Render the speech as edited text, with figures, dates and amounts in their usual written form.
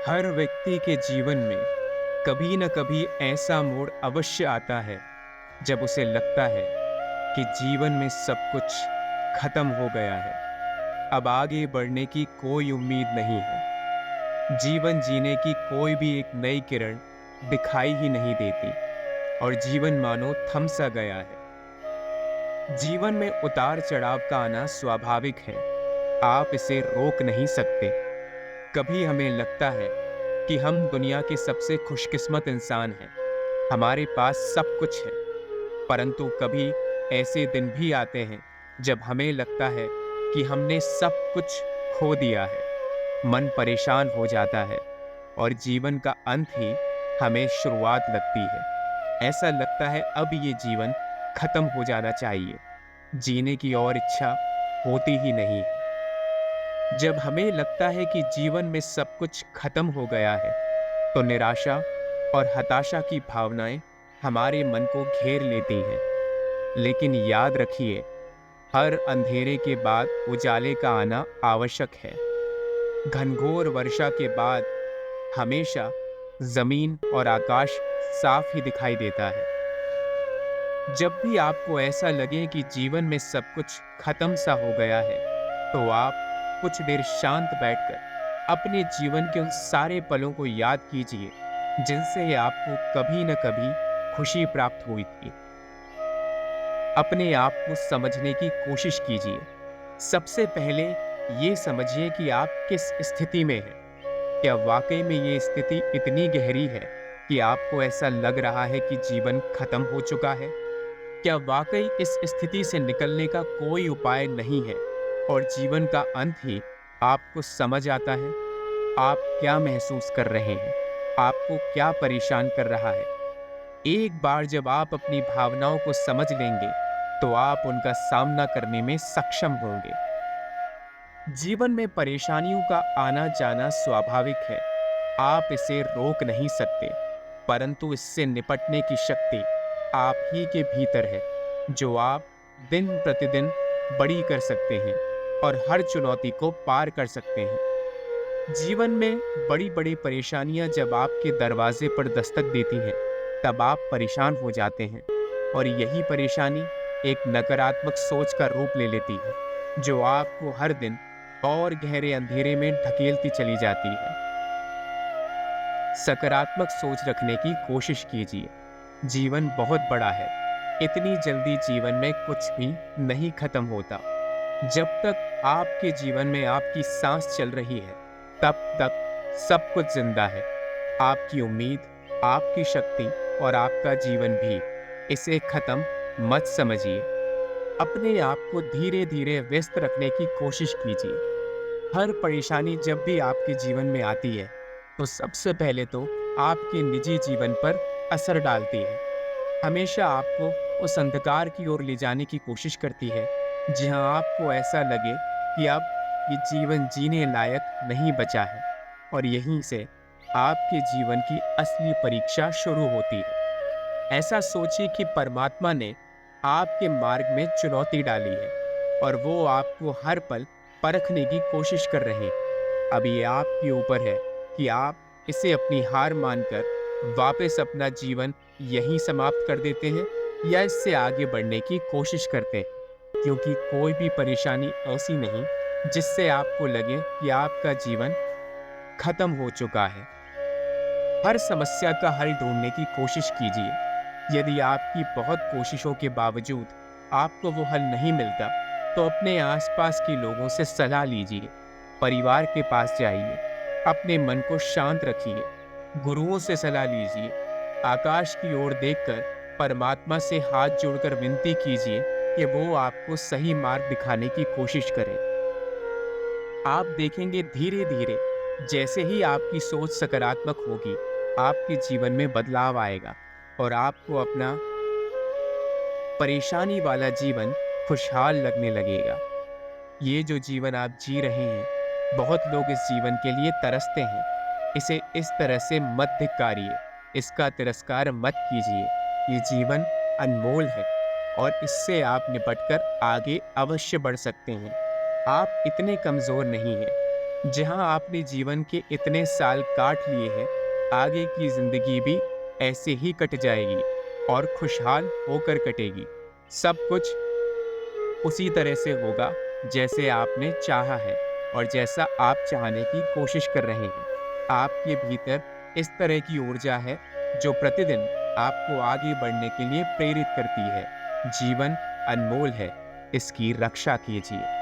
हर व्यक्ति के जीवन में कभी न कभी ऐसा मोड़ अवश्य आता है जब उसे लगता है कि जीवन में सब कुछ खत्म हो गया है। अब आगे बढ़ने की कोई उम्मीद नहीं है। जीवन जीने की कोई भी एक नई किरण दिखाई ही नहीं देती और जीवन मानो थम सा गया है। जीवन में उतार चढ़ाव का आना स्वाभाविक है। आप इसे रोक नहीं सकते। कभी हमें लगता है कि हम दुनिया के सबसे खुशकिस्मत इंसान हैं। हमारे पास सब कुछ है। परंतु कभी ऐसे दिन भी आते हैं जब हमें लगता है कि हमने सब कुछ खो दिया है। मन परेशान हो जाता है और जीवन का अंत ही हमें शुरुआत लगती है। ऐसा लगता है अब ये जीवन खत्म हो जाना चाहिए। जीने की और इच्छा होती ही नहीं है। जब हमें लगता है कि जीवन में सब कुछ खत्म हो गया है, तो निराशा और हताशा की भावनाएं हमारे मन को घेर लेती हैं। लेकिन याद रखिए, हर अंधेरे के बाद उजाले का आना आवश्यक है। घनघोर वर्षा के बाद हमेशा जमीन और आकाश साफ ही दिखाई देता है। जब भी आपको ऐसा लगे कि जीवन में सब कुछ खत्म सा हो गया है, तो आप कुछ देर शांत बैठकर अपने जीवन के उन सारे पलों को याद कीजिए जिनसे आपको कभी न कभी खुशी प्राप्त हुई थी। अपने आप को समझने की कोशिश कीजिए। सबसे पहले ये समझिए कि आप किस स्थिति में हैं। क्या वाकई में ये स्थिति इतनी गहरी है कि आपको ऐसा लग रहा है कि जीवन खत्म हो चुका है? क्या वाकई इस स्थिति से निकलने का कोई उपाय नहीं है और जीवन का अंत ही आपको समझ आता है? आप क्या महसूस कर रहे हैं? आपको क्या परेशान कर रहा है? एक बार जब आप अपनी भावनाओं को समझ लेंगे, तो आप उनका सामना करने में सक्षम होंगे। जीवन में परेशानियों का आना जाना स्वाभाविक है। आप इसे रोक नहीं सकते, परंतु इससे निपटने की शक्ति आप ही के भीतर है, जो आप दिन प्रतिदिन बड़ी कर सकते हैं और हर चुनौती को पार कर सकते हैं। जीवन में बड़ी-बड़ी परेशानियां जब आपके दरवाजे पर दस्तक देती हैं, तब आप परेशान हो जाते हैं और यही परेशानी एक नकारात्मक सोच का रूप ले लेती है, जो आपको हर दिन और गहरे अंधेरे में ढकेलती चली जाती है। सकारात्मक सोच रखने की कोशिश कीजिए। जीवन बहुत बड़ा है। इतनी जल्दी जीवन में कुछ भी नहीं खत्म होता। जब तक आपके जीवन में आपकी सांस चल रही है, तब तक सब कुछ जिंदा है। आपकी उम्मीद, आपकी शक्ति और आपका जीवन भी। इसे खत्म मत समझिए। अपने आप को धीरे धीरे व्यस्त रखने की कोशिश कीजिए। हर परेशानी जब भी आपके जीवन में आती है, तो सबसे पहले तो आपके निजी जीवन पर असर डालती है। हमेशा आपको उस अंधकार की ओर ले जाने की कोशिश करती है, जहां आपको ऐसा लगे कि अब ये जीवन जीने लायक नहीं बचा है। और यहीं से आपके जीवन की असली परीक्षा शुरू होती है। ऐसा सोचिए कि परमात्मा ने आपके मार्ग में चुनौती डाली है और वो आपको हर पल परखने की कोशिश कर रहे हैं। अब ये आपके ऊपर है कि आप इसे अपनी हार मानकर वापस अपना जीवन यहीं समाप्त कर देते हैं या इससे आगे बढ़ने की कोशिश करते हैं। क्योंकि कोई भी परेशानी ऐसी नहीं जिससे आपको लगे कि आपका जीवन खत्म हो चुका है। हर समस्या का हल ढूंढने की कोशिश कीजिए। यदि आपकी बहुत कोशिशों के बावजूद आपको वो हल नहीं मिलता, तो अपने आसपास के लोगों से सलाह लीजिए। परिवार के पास जाइए। अपने मन को शांत रखिए। गुरुओं से सलाह लीजिए। आकाश की ओर देखकर परमात्मा से हाथ जोड़कर विनती कीजिए कि वो आपको सही मार्ग दिखाने की कोशिश करें। आप देखेंगे धीरे धीरे जैसे ही आपकी सोच सकारात्मक होगी, आपके जीवन में बदलाव आएगा और आपको अपना परेशानी वाला जीवन खुशहाल लगने लगेगा। ये जो जीवन आप जी रहे हैं, बहुत लोग इस जीवन के लिए तरसते हैं। इसे इस तरह से मत धिक्कारिए। इसका तिरस्कार मत कीजिए। ये जीवन अनमोल है और इससे आप निपटकर आगे अवश्य बढ़ सकते हैं। आप इतने कमजोर नहीं हैं। जहां आपने जीवन के इतने साल काट लिए हैं, आगे की जिंदगी भी ऐसे ही कट जाएगी और खुशहाल होकर कटेगी। सब कुछ उसी तरह से होगा जैसे आपने चाहा है और जैसा आप चाहने की कोशिश कर रहे हैं। आपके भीतर इस तरह की ऊर्जा है जो प्रतिदिन आपको आगे बढ़ने के लिए प्रेरित करती है। जीवन अनमोल है, इसकी रक्षा कीजिए।